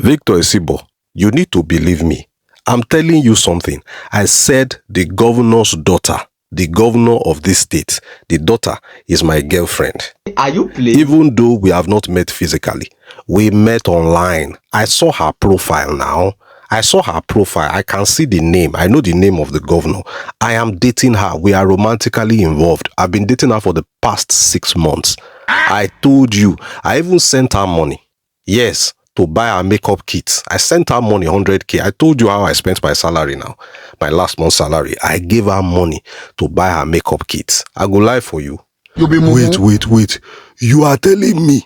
Victor Isibor, you need to believe me. I'm telling you something. I said the governor's daughter, the governor of this state, the daughter is my girlfriend. Are you playing? Even though we have not met physically, we met online. I saw her profile now. I saw her profile. I can see the name. I know the name of the governor. I am dating her. We are romantically involved. I've been dating her for the past 6 months. I told you. I even sent her money. Yes, to buy her makeup kit. I sent her money, 100K. I told you how I spent my salary now. My last month's salary. I gave her money to buy her makeup kit. I go lie for you. Wait. You are telling me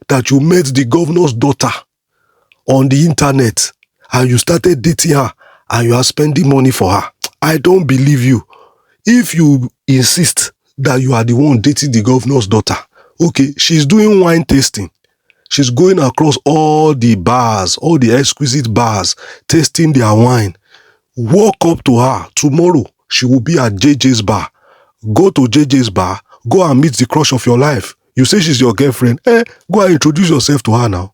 that you met the governor's daughter on the internet and you started dating her and you are spending money for her? I don't believe you. If you insist that you are the one dating the governor's daughter, okay, she's doing wine tasting. She's going across all the bars, all the exquisite bars, tasting their wine. Walk up to her. Tomorrow, she will be at JJ's bar. Go to JJ's bar. Go and meet the crush of your life. You say she's your girlfriend. Go and introduce yourself to her now.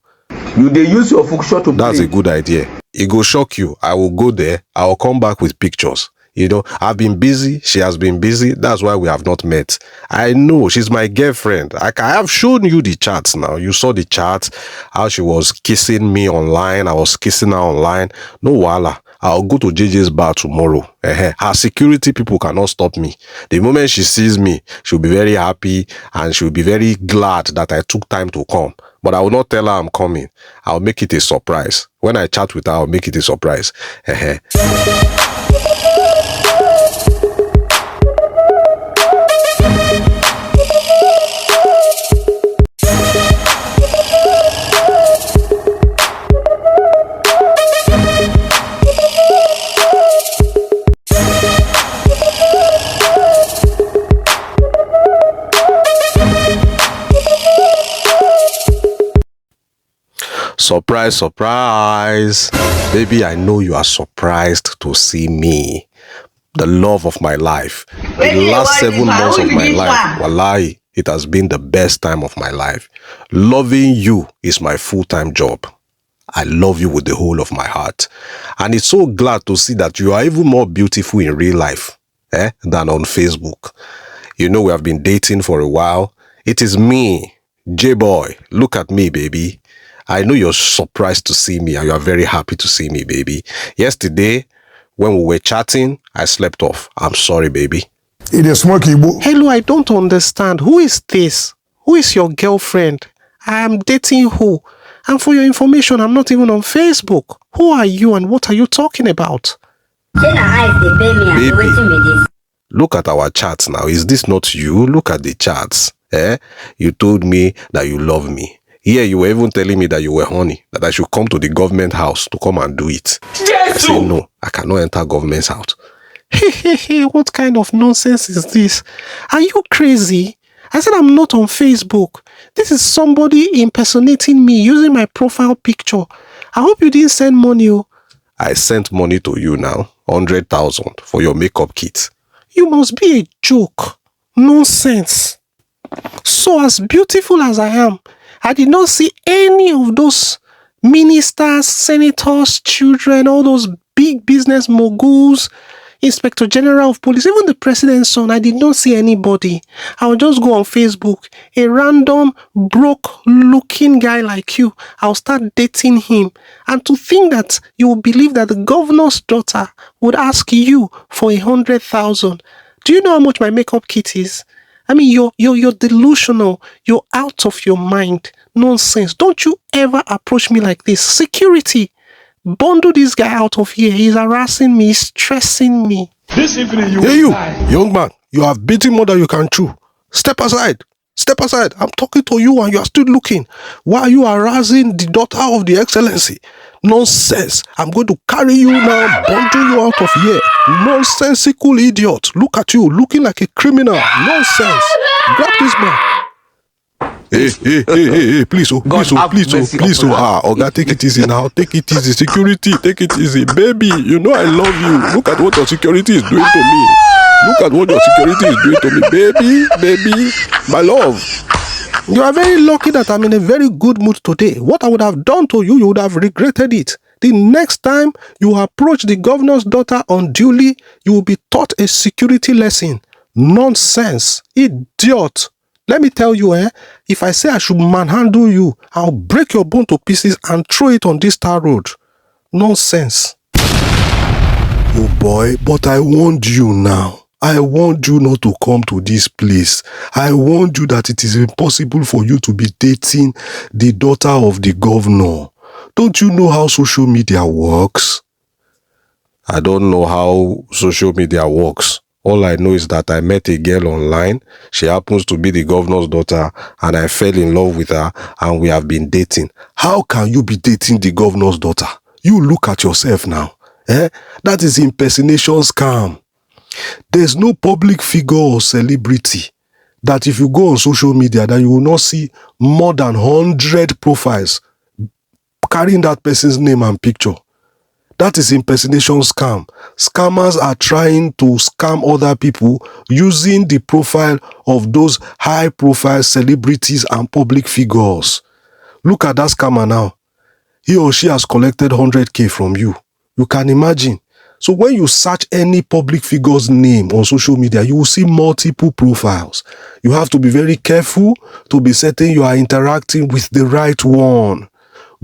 You they use your function to That's play. a good idea. It will shock you. I will go there. I will come back with pictures. You know, I've been busy. She has been busy. That's why we have not met. I know she's my girlfriend. I have shown you the chats now. You saw the chats, how she was kissing me online. I was kissing her online. No wala. I'll go to JJ's bar tomorrow. Her security people cannot stop me. The moment she sees me, she'll be very happy and she'll be very glad that I took time to come. But I will not tell her I'm coming. I'll make it a surprise. When I chat with her, I'll make it a surprise. Surprise, surprise. Baby, I know you are surprised to see me. The love of my life. The last 7 months of my life. Wallahi, it has been the best time of my life. Loving you is my full-time job. I love you with the whole of my heart. And it's so glad to see that you are even more beautiful in real life than on Facebook. You know, we have been dating for a while. It is me, J-Boy. Look at me, baby. I know you're surprised to see me and you are very happy to see me, baby. Yesterday, when we were chatting, I slept off. I'm sorry, baby. Hello, I don't understand. Who is this? Who is your girlfriend? I am dating who? And for your information, I'm not even on Facebook. Who are you and what are you talking about? Baby, look at our chats now. Is this not you? Look at the chats. You told me that you love me. Yeah, you were even telling me that you were horny, that I should come to the government house to come and do it. I said, no, I cannot enter government's house. Hey, what kind of nonsense is this? Are you crazy? I said I'm not on Facebook. This is somebody impersonating me using my profile picture. I hope you didn't send money. I sent money to you now, 100,000 for your makeup kit. You must be a joke. Nonsense. So as beautiful as I am, I did not see any of those ministers, senators, children, all those big business moguls, Inspector General of Police, even the president's son. I did not see anybody. I'll just go on Facebook. A random, broke-looking guy like you, I'll start dating him. And to think that you will believe that the governor's daughter would ask you for 100,000. Do you know how much my makeup kit is? I mean, you're delusional. You're out of your mind. Nonsense. Don't you ever approach me like this. Security. Bundle this guy out of here. He's harassing me. He's stressing me. This evening Hey you, young man. You have beaten more than you can chew. Step aside. Step aside. I'm talking to you and you are still looking. Why are you harassing the daughter of the excellency? Nonsense. I'm going to carry you now, bundle you out of here. Nonsensical idiot. Look at you, looking like a criminal. Nonsense. Grab this man. Hey, please, please, Oga, take it easy now. Take it easy. Security, take it easy. Baby, you know I love you. Look at what your security is doing to me. Look at what your security is doing to me. Baby, my love. You are very lucky that I'm in a very good mood today. What I would have done to you, you would have regretted it. The next time you approach the governor's daughter unduly, you will be taught a security lesson. Nonsense. Idiot. Let me tell you, if I say I should manhandle you, I'll break your bone to pieces and throw it on this tar road. Nonsense. Oh boy, but I warned you now. I warned you not to come to this place. I warned you that it is impossible for you to be dating the daughter of the governor. Don't you know how social media works? I don't know how social media works. All I know is that I met a girl online. She happens to be the governor's daughter, and I fell in love with her, and we have been dating. How can you be dating the governor's daughter? You look at yourself now. That is impersonation scam. There's no public figure or celebrity that if you go on social media that you will not see more than 100 profiles carrying that person's name and picture. That is impersonation scam. Scammers are trying to scam other people using the profile of those high-profile celebrities and public figures. Look at that scammer now. He or she has collected 100K from you. You can imagine. So when you search any public figure's name on social media, you will see multiple profiles. You have to be very careful to be certain you are interacting with the right one.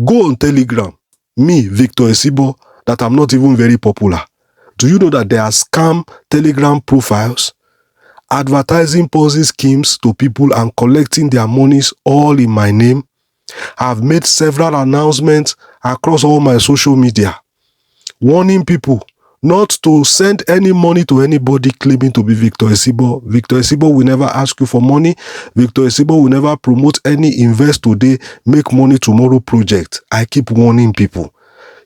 Go on Telegram. Me, Victor Isibor, that I'm not even very popular. Do you know that there are scam Telegram profiles? Advertising Ponzi schemes to people and collecting their monies all in my name. I've made several announcements across all my social media, warning people not to send any money to anybody claiming to be Victor Isibor. Victor Isibor will never ask you for money. Victor Isibor will never promote any invest today, make money tomorrow project. I keep warning people.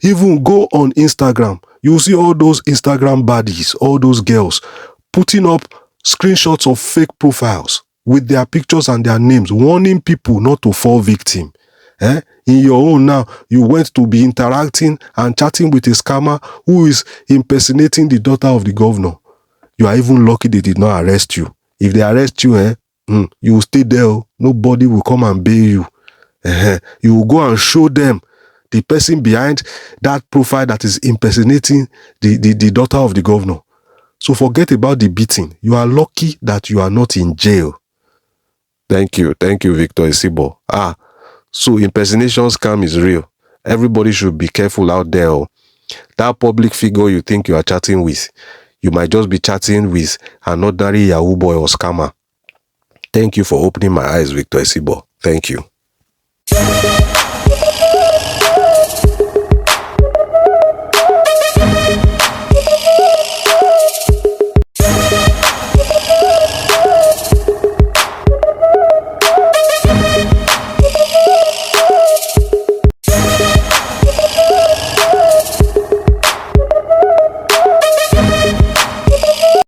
Even go on Instagram. You see all those Instagram baddies, all those girls putting up screenshots of fake profiles with their pictures and their names, warning people not to fall victim. In your own now, you went to be interacting and chatting with a scammer who is impersonating the daughter of the governor. You are even lucky they did not arrest you. If they arrest you, you will stay there. Nobody will come and bail you. You will go and show them the person behind that profile that is impersonating the daughter of the governor. So forget about the beating. You are lucky that you are not in jail. Thank you, Victor Isibor. So impersonation scam is real. Everybody should be careful out there. That public figure you think you are chatting with, you might just be chatting with an ordinary Yahoo boy or scammer. Thank you for opening my eyes, Victor Isibor. Thank you.